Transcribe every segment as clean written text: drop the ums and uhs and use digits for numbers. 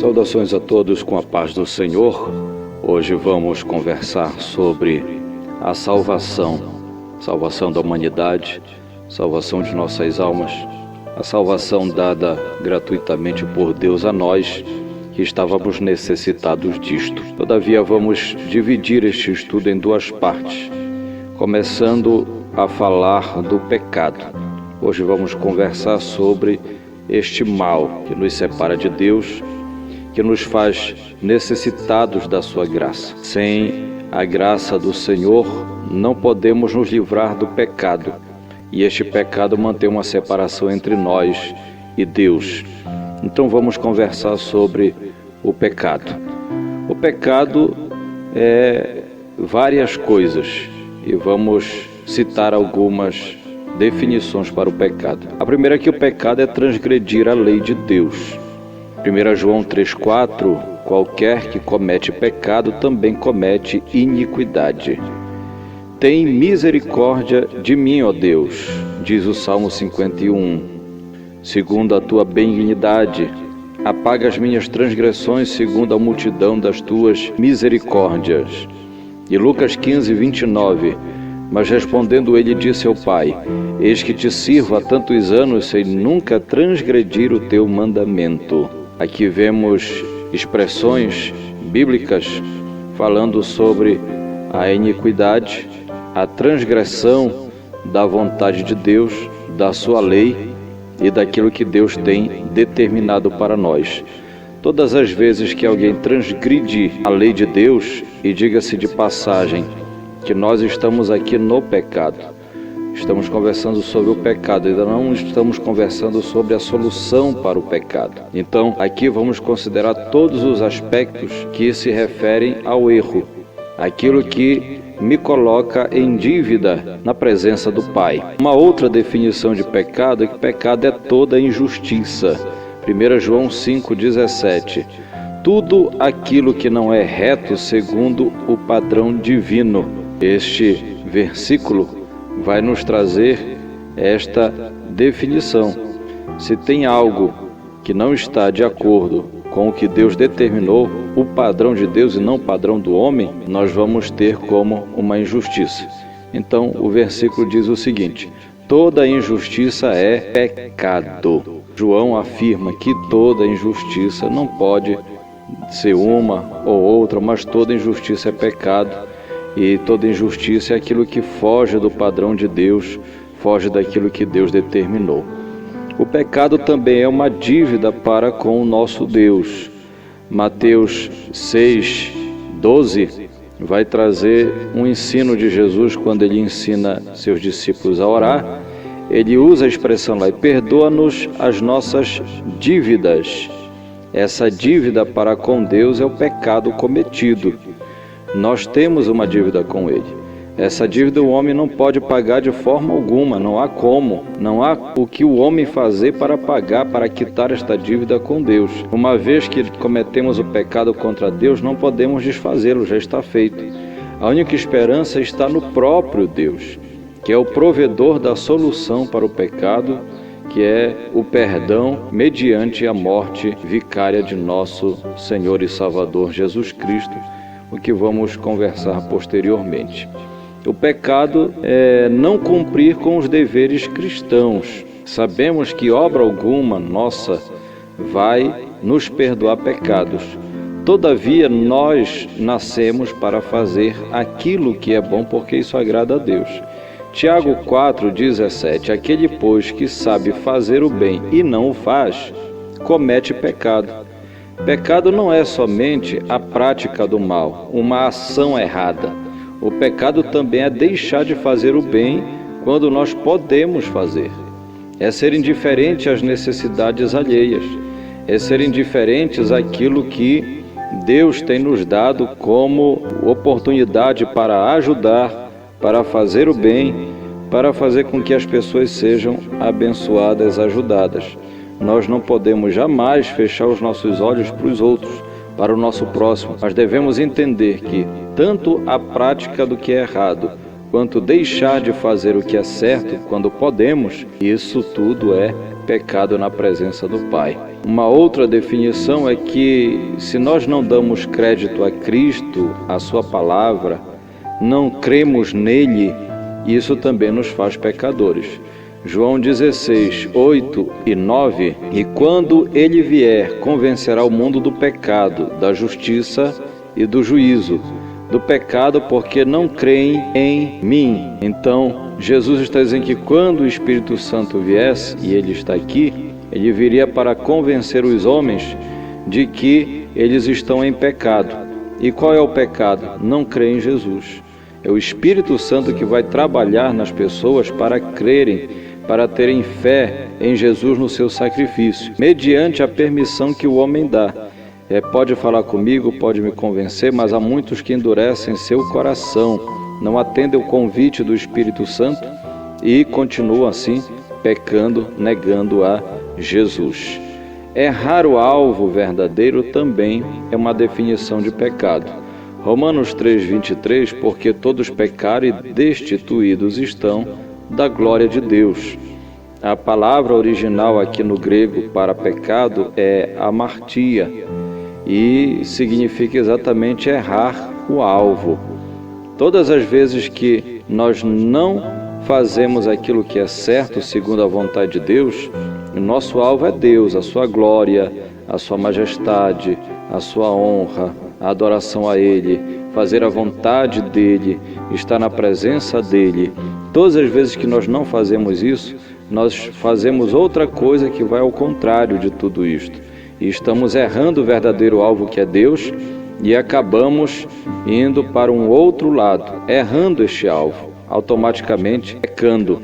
Saudações a todos com a paz do Senhor. Hoje vamos conversar sobre a salvação da humanidade, salvação de nossas almas, a salvação dada gratuitamente por Deus a nós, que estávamos necessitados disto. Todavia vamos dividir este estudo em duas partes, começando a falar do pecado. Hoje vamos conversar sobre este mal que nos separa de Deus, que nos faz necessitados da sua graça. Sem a graça do Senhor, não podemos nos livrar do pecado. E este pecado mantém uma separação entre nós e Deus. Então vamos conversar sobre o pecado. O pecado é várias coisas e vamos citar algumas definições para o pecado. A primeira é que o pecado é transgredir a lei de Deus. 1 João 3,4: qualquer que comete pecado também comete iniquidade. Tem misericórdia de mim, ó Deus, diz o Salmo 51. Segundo a tua benignidade, apaga as minhas transgressões segundo a multidão das tuas misericórdias. E Lucas 15:29: mas respondendo ele disse ao pai: eis que te sirvo há tantos anos sem nunca transgredir o teu mandamento. Aqui vemos expressões bíblicas falando sobre a iniquidade, a transgressão da vontade de Deus, da sua lei e daquilo que Deus tem determinado para nós. Todas as vezes que alguém transgride a lei de Deus, e diga-se de passagem que nós estamos aqui no pecado, estamos conversando sobre o pecado, ainda não estamos conversando sobre a solução para o pecado. Então, aqui vamos considerar todos os aspectos que se referem ao erro, aquilo que me coloca em dívida na presença do Pai. Uma outra definição de pecado é que pecado é toda injustiça. 1 João 5,17: tudo aquilo que não é reto segundo o padrão divino. Este versículo vai nos trazer esta definição. Se tem algo que não está de acordo com o que Deus determinou, o padrão de Deus e não o padrão do homem, nós vamos ter como uma injustiça. Então o versículo diz o seguinte: toda injustiça é pecado. João afirma que toda injustiça não pode ser uma ou outra, mas toda injustiça é pecado. E toda injustiça é aquilo que foge do padrão de Deus, foge daquilo que Deus determinou. O pecado também é uma dívida para com o nosso Deus. Mateus 6:12 vai trazer um ensino de Jesus quando ele ensina seus discípulos a orar. Ele usa a expressão lá: e perdoa-nos as nossas dívidas. Essa dívida para com Deus é o pecado cometido. Nós temos uma dívida com Ele. Essa dívida o homem não pode pagar de forma alguma, não há como. Não há o que o homem fazer para pagar, para quitar esta dívida com Deus. Uma vez que cometemos o pecado contra Deus, não podemos desfazê-lo, já está feito. A única esperança está no próprio Deus, que é o provedor da solução para o pecado, que é o perdão mediante a morte vicária de nosso Senhor e Salvador Jesus Cristo, o que vamos conversar posteriormente. O pecado é não cumprir com os deveres cristãos. Sabemos que obra alguma nossa vai nos perdoar pecados. Todavia, nós nascemos para fazer aquilo que é bom, porque isso agrada a Deus. Tiago 4,17: aquele, pois, que sabe fazer o bem e não o faz, comete pecado. Pecado não é somente a prática do mal, uma ação errada. O pecado também é deixar de fazer o bem quando nós podemos fazer. É ser indiferente às necessidades alheias. É ser indiferentes àquilo que Deus tem nos dado como oportunidade para ajudar, para fazer o bem, para fazer com que as pessoas sejam abençoadas, ajudadas. Nós não podemos jamais fechar os nossos olhos para os outros, para o nosso próximo, mas devemos entender que tanto a prática do que é errado, quanto deixar de fazer o que é certo quando podemos, isso tudo é pecado na presença do Pai. Uma outra definição é que se nós não damos crédito a Cristo, a sua palavra, não cremos nele, isso também nos faz pecadores. João 16, 8 e 9, e quando ele vier, convencerá o mundo do pecado, da justiça e do juízo. Do pecado porque não creem em mim. Então, Jesus está dizendo que quando o Espírito Santo viesse, e ele está aqui, ele viria para convencer os homens de que eles estão em pecado. E qual é o pecado? Não crer em Jesus. É o Espírito Santo que vai trabalhar nas pessoas para crerem, para terem fé em Jesus no seu sacrifício, mediante a permissão que o homem dá. Pode falar comigo, pode me convencer, mas há muitos que endurecem seu coração, não atendem o convite do Espírito Santo e continuam assim pecando, negando a Jesus. Errar o alvo verdadeiro também é uma definição de pecado. Romanos 3:23, porque todos pecaram e destituídos estão da glória de Deus. A palavra original aqui no grego para pecado é amartia e significa exatamente errar o alvo. Todas as vezes que nós não fazemos aquilo que é certo segundo a vontade de Deus, o nosso alvo é Deus, a sua glória, a sua majestade, a sua honra, a adoração a Ele, fazer a vontade dEle, estar na presença dEle. Todas as vezes que nós não fazemos isso, nós fazemos outra coisa que vai ao contrário de tudo isto. E estamos errando o verdadeiro alvo que é Deus e acabamos indo para um outro lado, errando este alvo, automaticamente pecando.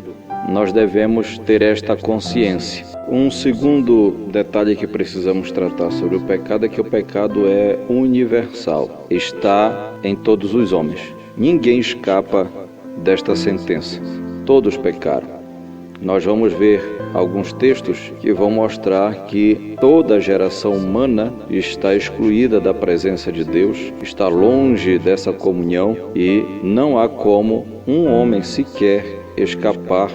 Nós devemos ter esta consciência. Um segundo detalhe que precisamos tratar sobre o pecado é que o pecado é universal, está em todos os homens. Ninguém escapa desta sentença. Todos pecaram. Nós vamos ver alguns textos que vão mostrar que toda a geração humana está excluída da presença de Deus, está longe dessa comunhão e não há como um homem sequer escapar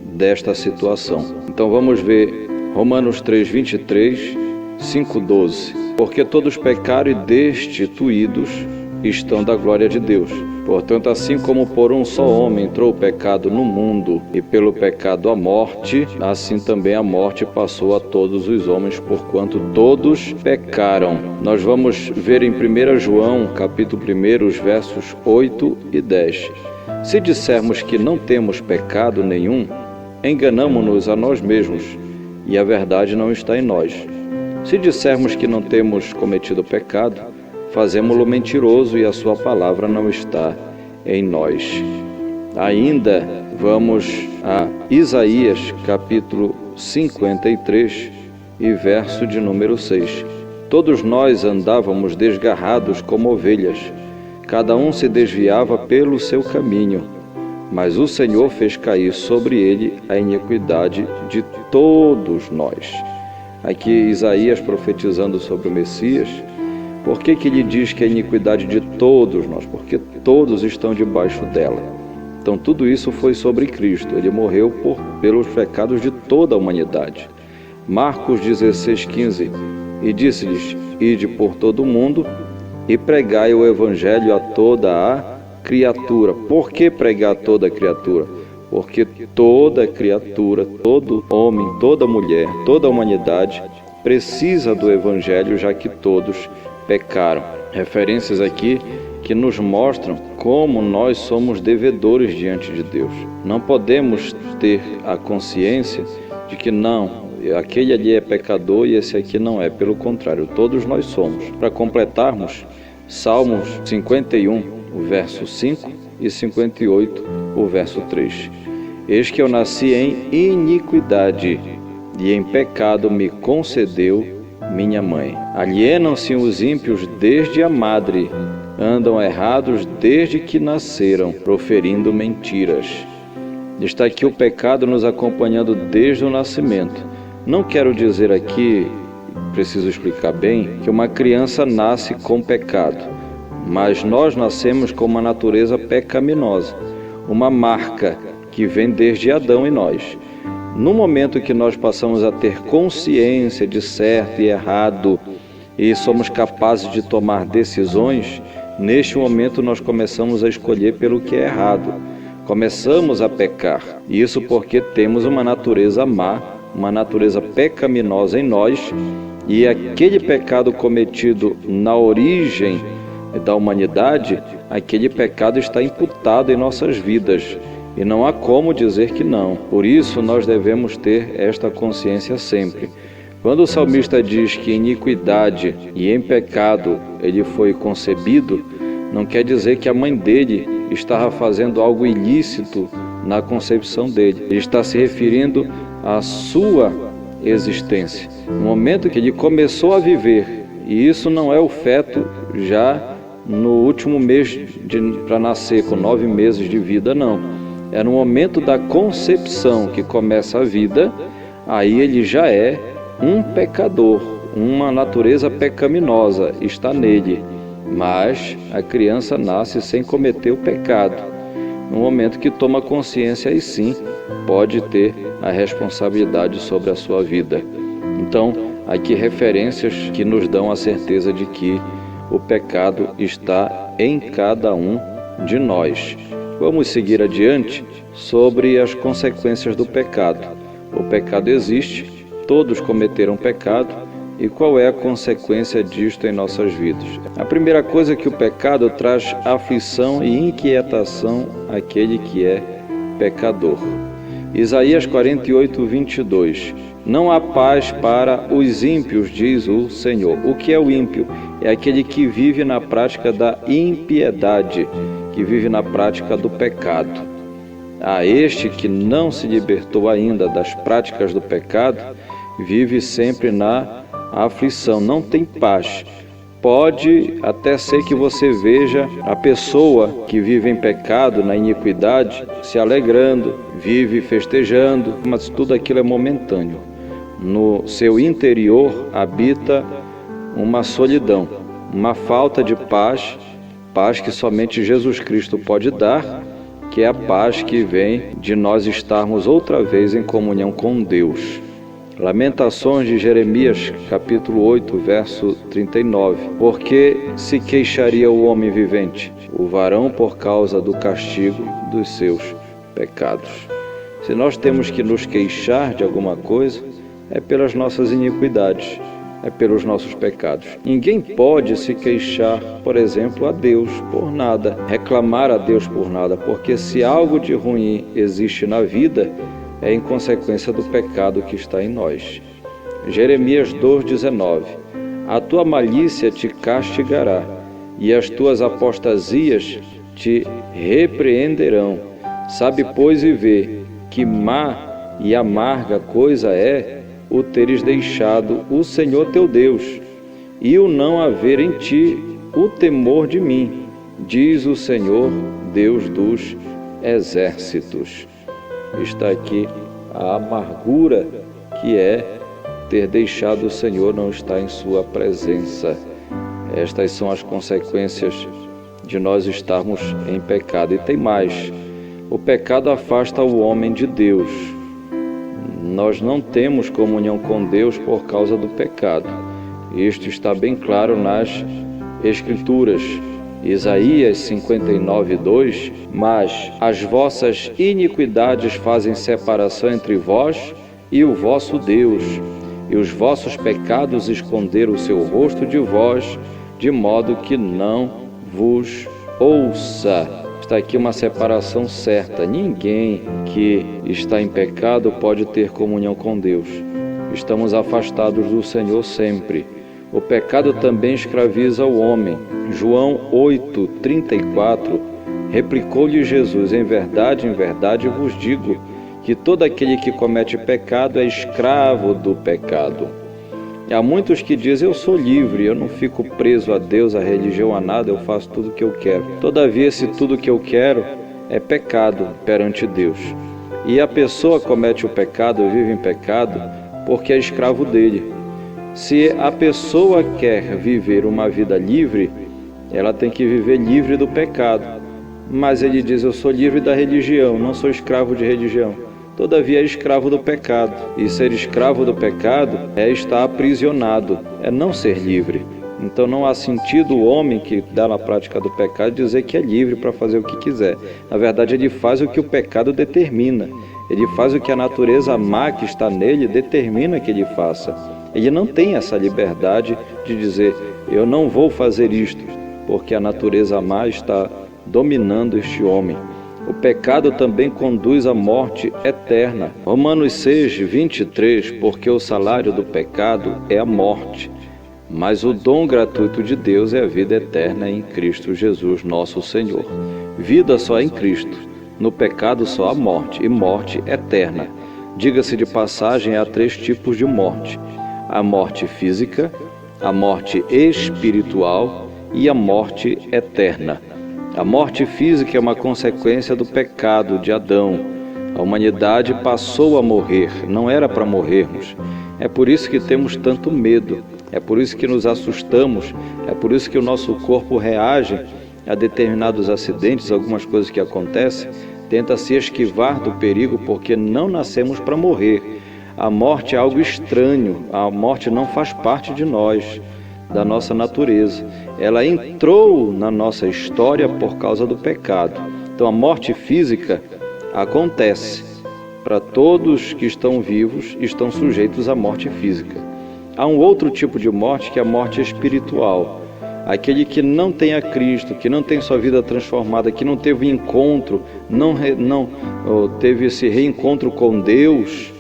desta situação. Então vamos ver Romanos 3:23, 5:12. Porque todos pecaram e destituídos estão da glória de Deus. Portanto, assim como por um só homem entrou o pecado no mundo e pelo pecado a morte, assim também a morte passou a todos os homens, porquanto todos pecaram. Nós vamos ver em 1 João, capítulo 1, os versos 8 e 10. Se dissermos que não temos pecado nenhum, enganamo-nos a nós mesmos, e a verdade não está em nós. Se dissermos que não temos cometido pecado, fazemo-lo mentiroso e a sua palavra não está em nós. Ainda vamos a Isaías, capítulo 53 e verso de número 6. Todos nós andávamos desgarrados como ovelhas, cada um se desviava pelo seu caminho, mas o Senhor fez cair sobre ele a iniquidade de todos nós. Aqui Isaías profetizando sobre o Messias. Por que ele diz que é a iniquidade de todos nós? Porque todos estão debaixo dela. Então tudo isso foi sobre Cristo. Ele morreu pelos pecados de toda a humanidade. Marcos 16:15. E disse-lhes: Ide por todo o mundo e pregai o evangelho a toda a criatura. Por que pregar a toda a criatura? Porque toda criatura, todo homem, toda mulher, toda a humanidade precisa do evangelho, já que todos pecaram. Referências aqui que nos mostram como nós somos devedores diante de Deus. Não podemos ter a consciência de que não, aquele ali é pecador e esse aqui não é. Pelo contrário, todos nós somos. Para completarmos, Salmos 51, o verso 5 e 58, o verso 3. Eis que eu nasci em iniquidade e em pecado me concedeu minha mãe. Alienam-se os ímpios desde a madre, andam errados desde que nasceram, proferindo mentiras. Está aqui o pecado nos acompanhando desde o nascimento. Não quero dizer aqui, preciso explicar bem, que uma criança nasce com pecado, mas nós nascemos com uma natureza pecaminosa. uma marca que vem desde Adão em nós. No momento que nós passamos a ter consciência de certo e errado e somos capazes de tomar decisões, neste momento nós começamos a escolher pelo que é errado. Começamos a pecar. Isso porque temos uma natureza má, uma natureza pecaminosa em nós, e aquele pecado cometido na origem da humanidade, aquele pecado está imputado em nossas vidas. E não há como dizer que não. Por isso nós devemos ter esta consciência sempre. Quando o salmista diz que em iniquidade e em pecado ele foi concebido, não quer dizer que a mãe dele estava fazendo algo ilícito na concepção dele. Ele está se referindo à sua existência. No momento que ele começou a viver, e isso não é o feto já no último mês para nascer, com 9 meses de vida, não. É no momento da concepção que começa a vida, aí ele já é um pecador, uma natureza pecaminosa está nele. Mas a criança nasce sem cometer o pecado. No momento que toma consciência, aí sim pode ter a responsabilidade sobre a sua vida. Então, aqui referências que nos dão a certeza de que o pecado está em cada um de nós. Vamos seguir adiante sobre as consequências do pecado. O pecado existe, todos cometeram pecado, e qual é a consequência disto em nossas vidas? A primeira coisa é que o pecado traz aflição e inquietação àquele que é pecador. Isaías 48, 22. Não há paz para os ímpios, diz o Senhor. O que é o ímpio? É aquele que vive na prática da impiedade, que vive na prática do pecado. A este que não se libertou ainda das práticas do pecado, vive sempre na aflição, não tem paz. Pode até ser que você veja a pessoa que vive em pecado, na iniquidade, se alegrando, vive festejando, mas tudo aquilo é momentâneo. No seu interior habita uma solidão, uma falta de paz, paz que somente Jesus Cristo pode dar, que é a paz que vem de nós estarmos outra vez em comunhão com Deus. Lamentações de Jeremias, capítulo 8, verso 39. Por que se queixaria o homem vivente? O varão por causa do castigo dos seus pecados. Se nós temos que nos queixar de alguma coisa, é pelas nossas iniquidades, é pelos nossos pecados. Ninguém pode se queixar, por exemplo, a Deus por nada, reclamar a Deus por nada, porque se algo de ruim existe na vida, é em consequência do pecado que está em nós. Jeremias 2,19. A tua malícia te castigará, e as tuas apostasias te repreenderão. Sabe, pois, e vê, que má e amarga coisa é o teres deixado o Senhor teu Deus, e o não haver em ti o temor de mim, diz o Senhor, Deus dos exércitos. Está aqui a amargura que é ter deixado o Senhor não estar em sua presença. Estas são as consequências de nós estarmos em pecado. E tem mais, o pecado afasta o homem de Deus. Nós não temos comunhão com Deus por causa do pecado. Isto está bem claro nas Escrituras. Isaías 59, 2. Mas as vossas iniquidades fazem separação entre vós e o vosso Deus, e os vossos pecados esconderam o seu rosto de vós, de modo que não vos ouça. Está aqui uma separação certa. Ninguém que está em pecado pode ter comunhão com Deus. Estamos afastados do Senhor sempre. O pecado também escraviza o homem. João 8, 34, replicou-lhe Jesus, em verdade vos digo, que todo aquele que comete pecado é escravo do pecado. Há muitos que dizem, eu sou livre, eu não fico preso a Deus, a religião, a nada, eu faço tudo o que eu quero. Todavia, esse tudo que eu quero é pecado perante Deus. E a pessoa comete o pecado, vive em pecado, porque é escravo dele. Se a pessoa quer viver uma vida livre, ela tem que viver livre do pecado. Mas ele diz: eu sou livre da religião, não sou escravo de religião. Todavia é escravo do pecado. E ser escravo do pecado é estar aprisionado, é não ser livre. Então não há sentido o homem que dá na prática do pecado dizer que é livre para fazer o que quiser. Na verdade, ele faz o que o pecado determina. Ele faz o que a natureza má que está nele determina que ele faça. Ele não tem essa liberdade de dizer: eu não vou fazer isto, porque a natureza má está dominando este homem. O pecado também conduz à morte eterna. Romanos 6, 23, porque o salário do pecado é a morte, mas o dom gratuito de Deus é a vida eterna em Cristo Jesus, nosso Senhor. Vida só em Cristo. No pecado só há morte, e morte eterna. Diga-se de passagem, há 3 tipos de morte: a morte física, a morte espiritual e a morte eterna. A morte física é uma consequência do pecado de Adão. A humanidade passou a morrer, não era para morrermos. É por isso que temos tanto medo, é por isso que nos assustamos, é por isso que o nosso corpo reage a determinados acidentes, algumas coisas que acontecem, tenta se esquivar do perigo porque não nascemos para morrer. A morte é algo estranho, a morte não faz parte de nós, da nossa natureza. Ela entrou na nossa história por causa do pecado. Então a morte física acontece. Para todos que estão vivos, estão sujeitos à morte física. Há um outro tipo de morte que é a morte espiritual. Aquele que não tem a Cristo, que não tem sua vida transformada, que não teve encontro, não teve esse reencontro com Deus,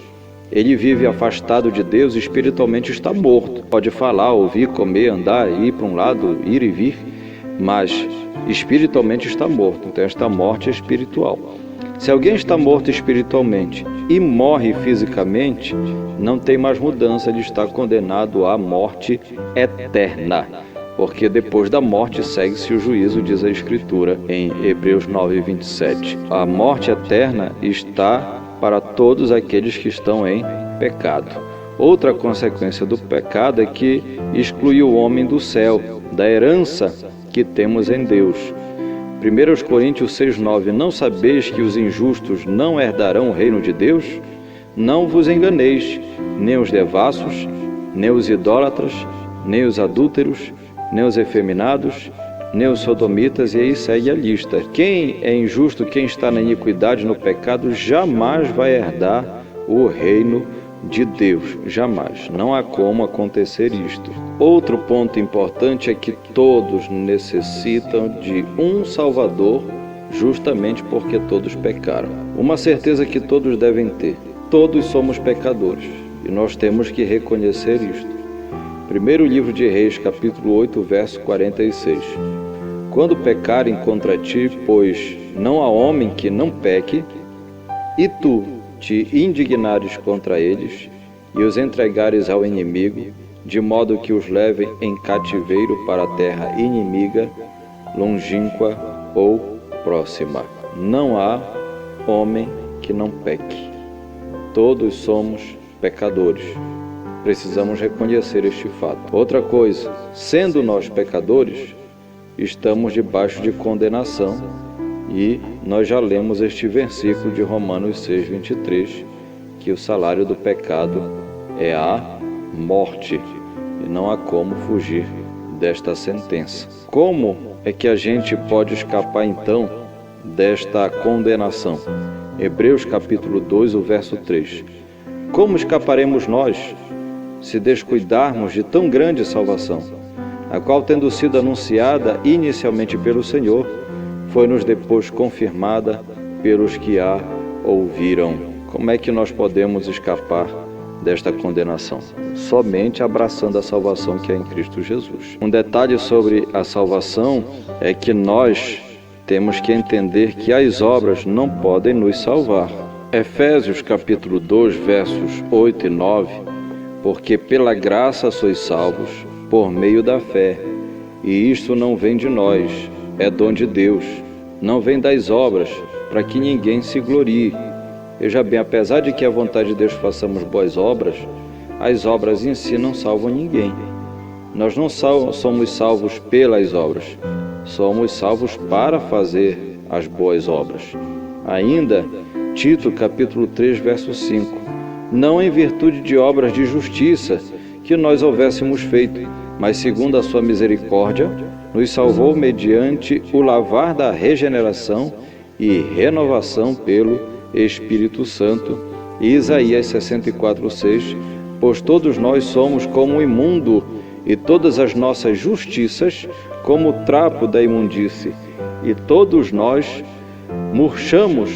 ele vive afastado de Deus, espiritualmente está morto. Pode falar, ouvir, comer, andar, ir para um lado, ir e vir, mas espiritualmente está morto. Então esta morte é espiritual. Se alguém está morto espiritualmente e morre fisicamente, não tem mais mudança, ele está condenado à morte eterna. Porque depois da morte segue-se o juízo, diz a Escritura em Hebreus 9, 27. A morte eterna está para todos aqueles que estão em pecado. Outra consequência do pecado é que exclui o homem do céu, da herança que temos em Deus. 1 Coríntios 6,9: não sabeis que os injustos não herdarão o reino de Deus? Não vos enganeis, nem os devassos, nem os idólatras, nem os adúlteros, nem os efeminados, nem os sodomitas, e aí segue a lista. Quem é injusto, quem está na iniquidade, no pecado, jamais vai herdar o reino de Deus, jamais. Não há como acontecer isto. Outro ponto importante é que todos necessitam de um Salvador, justamente porque todos pecaram. Uma certeza que todos devem ter: todos somos pecadores, e nós temos que reconhecer isto. Primeiro livro de Reis, capítulo 8, verso 46. Quando pecarem contra ti, pois não há homem que não peque, e tu te indignares contra eles, e os entregares ao inimigo, de modo que os levem em cativeiro para a terra inimiga, longínqua ou próxima. Não há homem que não peque. Todos somos pecadores. Precisamos reconhecer este fato. Outra coisa, sendo nós pecadores, estamos debaixo de condenação, e nós já lemos este versículo de Romanos 6, 23, que o salário do pecado é a morte, e não há como fugir desta sentença. Como é que a gente pode escapar então desta condenação? Hebreus capítulo 2, o verso 3. Como escaparemos nós, se descuidarmos de tão grande salvação, a qual, tendo sido anunciada inicialmente pelo Senhor, foi-nos depois confirmada pelos que a ouviram? Como é que nós podemos escapar desta condenação? Somente abraçando a salvação que é em Cristo Jesus. Um detalhe sobre a salvação é que nós temos que entender que as obras não podem nos salvar. Efésios capítulo 2, versos 8 e 9: porque pela graça sois salvos, por meio da fé, e isto não vem de nós, é dom de Deus, não vem das obras, para que ninguém se glorie. Veja bem, apesar de que a vontade de Deus façamos boas obras, as obras em si não salvam ninguém. Nós não somos salvos pelas obras, somos salvos para fazer as boas obras. Ainda, Tito, capítulo 3, verso 5. Não em virtude de obras de justiça que nós houvéssemos feito, mas segundo a sua misericórdia, nos salvou mediante o lavar da regeneração e renovação pelo Espírito Santo. E Isaías 64, 6. Pois todos nós somos como o imundo, e todas as nossas justiças como o trapo da imundície, e todos nós murchamos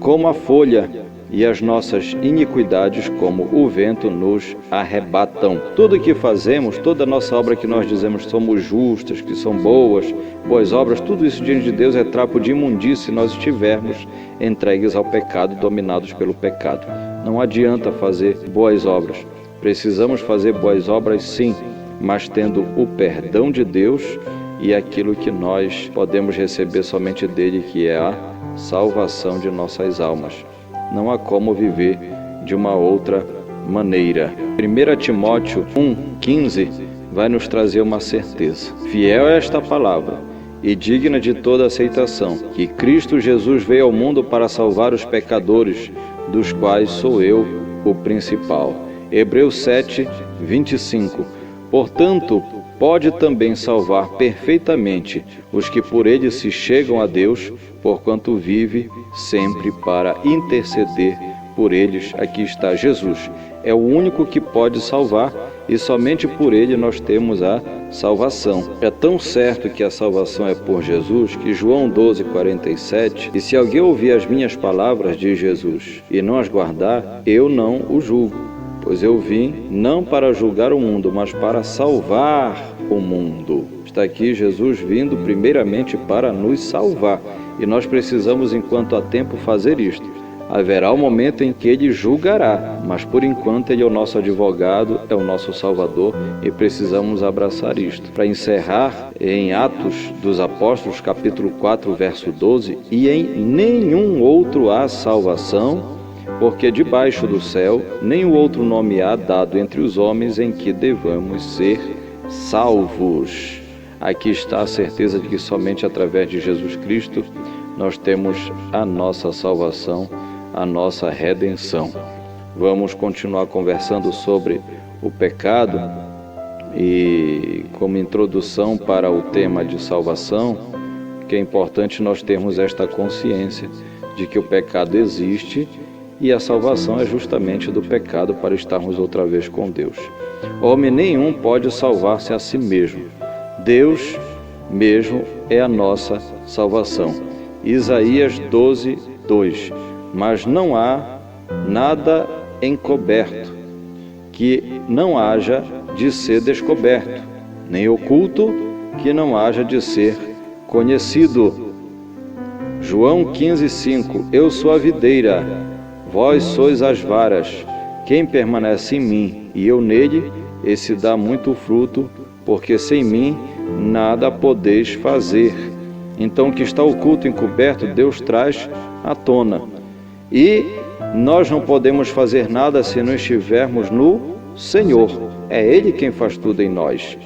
como a folha, e as nossas iniquidades como o vento nos arrebatam. Tudo que fazemos, toda a nossa obra que nós dizemos que somos justas, que são boas obras, tudo isso diante de Deus é trapo de imundície se nós estivermos entregues ao pecado, dominados pelo pecado. Não adianta fazer boas obras. Precisamos fazer boas obras sim, mas tendo o perdão de Deus e aquilo que nós podemos receber somente dele, que é a salvação de nossas almas. Não há como viver de uma outra maneira. 1 Timóteo 1,15 vai nos trazer uma certeza. Fiel é esta palavra e digna de toda aceitação, que Cristo Jesus veio ao mundo para salvar os pecadores, dos quais sou eu o principal. Hebreus 7, 25. Portanto, pode também salvar perfeitamente os que por ele se chegam a Deus, porquanto vive sempre para interceder por eles. Aqui está Jesus. É o único que pode salvar e somente por ele nós temos a salvação. É tão certo que a salvação é por Jesus que João 12, 47, e se alguém ouvir as minhas palavras, diz Jesus, e não as guardar, eu não o julgo. Pois eu vim não para julgar o mundo, mas para salvar o mundo. Está aqui Jesus vindo primeiramente para nos salvar. E nós precisamos, enquanto há tempo, fazer isto. Haverá um momento em que Ele julgará, mas por enquanto Ele é o nosso advogado, é o nosso Salvador e precisamos abraçar isto. Para encerrar, em Atos dos Apóstolos, capítulo 4, verso 12, e em nenhum outro há salvação, porque debaixo do céu nenhum outro nome há dado entre os homens em que devamos ser salvos. Aqui está a certeza de que somente através de Jesus Cristo nós temos a nossa salvação, a nossa redenção. Vamos continuar conversando sobre o pecado e como introdução para o tema de salvação, que é importante nós termos esta consciência de que o pecado existe e a salvação é justamente do pecado para estarmos outra vez com Deus. Homem nenhum pode salvar-se a si mesmo. Deus mesmo é a nossa salvação. Isaías 12, 2. Mas não há nada encoberto que não haja de ser descoberto, nem oculto que não haja de ser conhecido. João 15, 5. Eu sou a videira, vós sois as varas. Quem permanece em mim e eu nele, esse dá muito fruto, porque sem mim nada podeis fazer. Então o que está oculto, encoberto, Deus traz à tona. E nós não podemos fazer nada se não estivermos no Senhor. É Ele quem faz tudo em nós.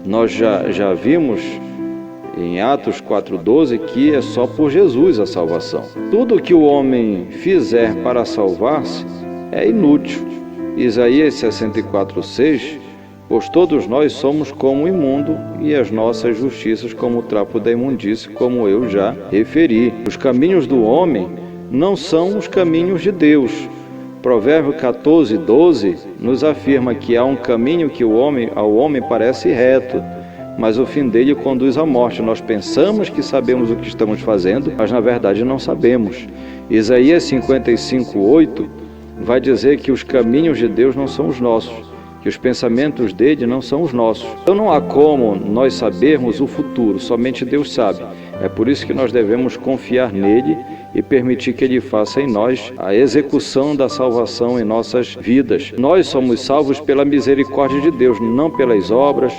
Nós já vimos em Atos 4,12 que é só por Jesus a salvação. Tudo que o homem fizer para salvar-se é inútil. Isaías 64,6. Pois todos nós somos como o imundo e as nossas justiças como o trapo da imundície, como eu já referi. Os caminhos do homem não são os caminhos de Deus. Provérbio 14, 12 nos afirma que há um caminho que ao homem parece reto, mas o fim dele conduz à morte. Nós pensamos que sabemos o que estamos fazendo, mas na verdade não sabemos. Isaías 55, 8 vai dizer que os caminhos de Deus não são os nossos, que os pensamentos dele não são os nossos. Então não há como nós sabermos o futuro, somente Deus sabe. É por isso que nós devemos confiar nele e permitir que Ele faça em nós a execução da salvação em nossas vidas. Nós somos salvos pela misericórdia de Deus, não pelas obras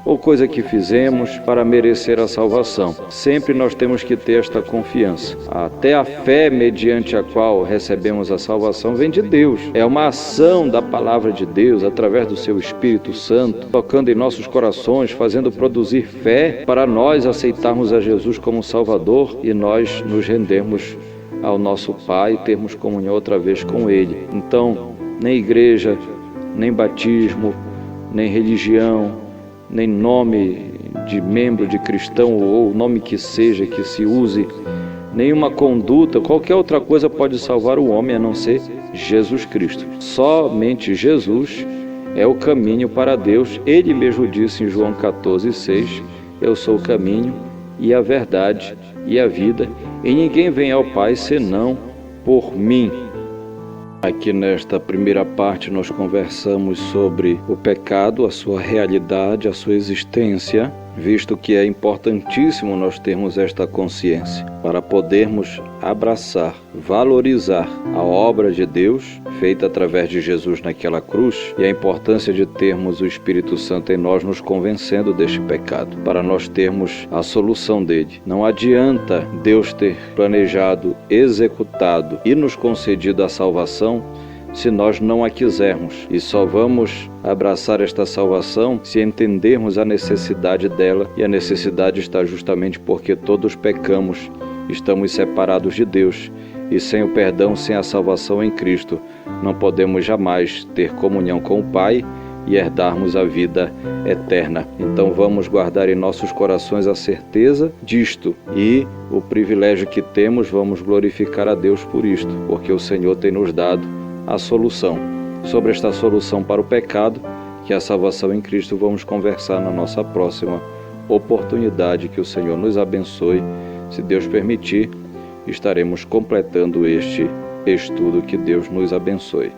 ou coisa que fizemos para merecer a salvação. Sempre nós temos que ter esta confiança. Até a fé mediante a qual recebemos a salvação vem de Deus. É uma ação da palavra de Deus através do seu Espírito Santo, tocando em nossos corações, fazendo produzir fé para nós aceitarmos a Jesus como Salvador e nós nos rendermos ao nosso Pai e termos comunhão outra vez com Ele. Então, nem igreja, nem batismo, nem religião, nem nome de membro de cristão ou nome que seja que se use, nenhuma conduta, qualquer outra coisa pode salvar o homem a não ser Jesus Cristo. Somente Jesus é o caminho para Deus. Ele mesmo disse em João 14,6: eu sou o caminho e a verdade e a vida, e ninguém vem ao Pai senão por mim. Aqui nesta primeira parte nós conversamos sobre o pecado, a sua realidade, a sua existência, visto que é importantíssimo nós termos esta consciência para podermos abraçar, valorizar a obra de Deus feita através de Jesus naquela cruz e a importância de termos o Espírito Santo em nós nos convencendo deste pecado, para nós termos a solução dele. Não adianta Deus ter planejado, executado e nos concedido a salvação se nós não a quisermos, e só vamos abraçar esta salvação se entendermos a necessidade dela, e a necessidade está justamente porque todos pecamos, estamos separados de Deus, e sem o perdão, sem a salvação em Cristo, não podemos jamais ter comunhão com o Pai e herdarmos a vida eterna. Então vamos guardar em nossos corações a certeza disto e o privilégio que temos, vamos glorificar a Deus por isto, porque o Senhor tem nos dado a solução. Sobre esta solução para o pecado, que é a salvação em Cristo, vamos conversar na nossa próxima oportunidade. Que o Senhor nos abençoe. Se Deus permitir, estaremos completando este estudo. Que Deus nos abençoe.